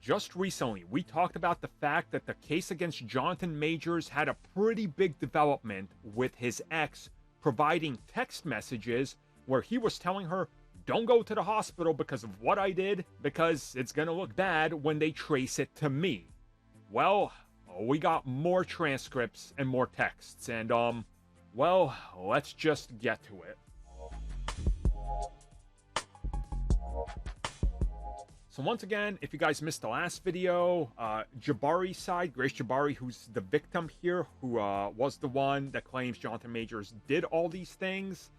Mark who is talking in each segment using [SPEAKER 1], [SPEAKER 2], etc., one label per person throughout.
[SPEAKER 1] Just recently, we talked about the fact that the case against Jonathan Majors had a pretty big development, with his ex providing text messages where he was telling her, don't go to the hospital because of what I did, because it's gonna look bad when they trace it to me. Well, we got more transcripts and more texts, and well, let's just get to it. So once again, if you guys missed the last video, Jabari's side, Grace Jabari, who's the victim here, who was the one that claims Jonathan Majors did all these things,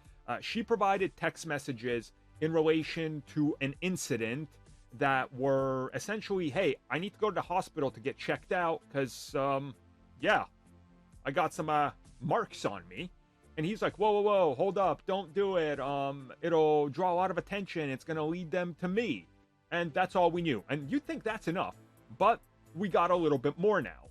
[SPEAKER 1] she provided text messages in relation to an incident that were essentially, hey, I need to go to the hospital to get checked out because, yeah, I got some marks on me. And he's like, whoa, whoa, whoa, hold up, don't do it. It'll draw a lot of attention. It's going to lead them to me. And that's all we knew. And you'd think that's enough, but we got a little bit more now.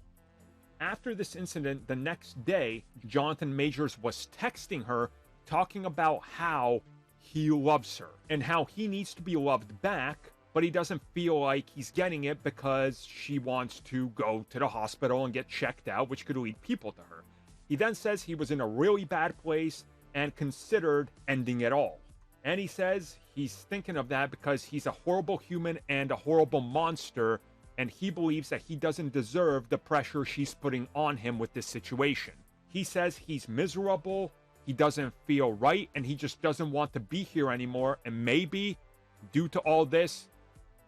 [SPEAKER 1] After this incident, the next day, Jonathan Majors was texting her, talking about how he loves her and how he needs to be loved back, but he doesn't feel like he's getting it because she wants to go to the hospital and get checked out, which could lead people to her. He then says he was in a really bad place and considered ending it all. And he says he's thinking of that because he's a horrible human and a horrible monster, and he believes that he doesn't deserve the pressure she's putting on him with this situation. He says he's miserable, he doesn't feel right, and he just doesn't want to be here anymore, and maybe, due to all this,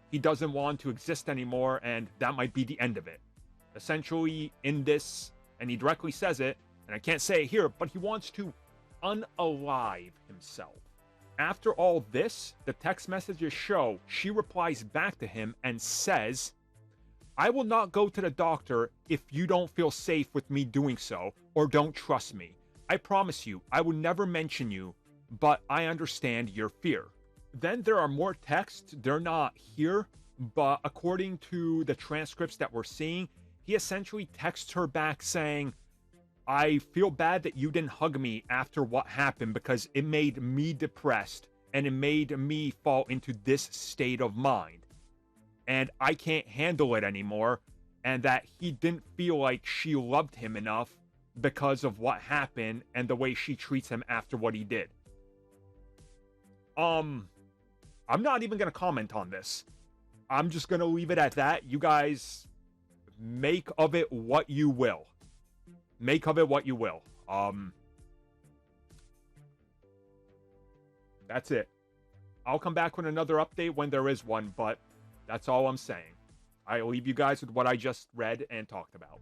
[SPEAKER 1] he doesn't want to exist anymore, and that might be the end of it. Essentially, in this, and he directly says it, and I can't say it here, but he wants to unalive himself. After all this, the text messages show she replies back to him and says, I will not go to the doctor if you don't feel safe with me doing so or don't trust me. I promise you, I will never mention you, but I understand your fear. Then there are more texts. They're not here, but according to the transcripts that we're seeing, he essentially texts her back saying, I feel bad that you didn't hug me after what happened because it made me depressed and it made me fall into this state of mind. And I can't handle it anymore. And that he didn't feel like she loved him enough because of what happened and the way she treats him after what he did. I'm not even going to comment on this. I'm just going to leave it at that. You guys make of it what you will. Make of it what you will. That's it. I'll come back with another update when there is one, but that's all I'm saying. I leave you guys with what I just read and talked about.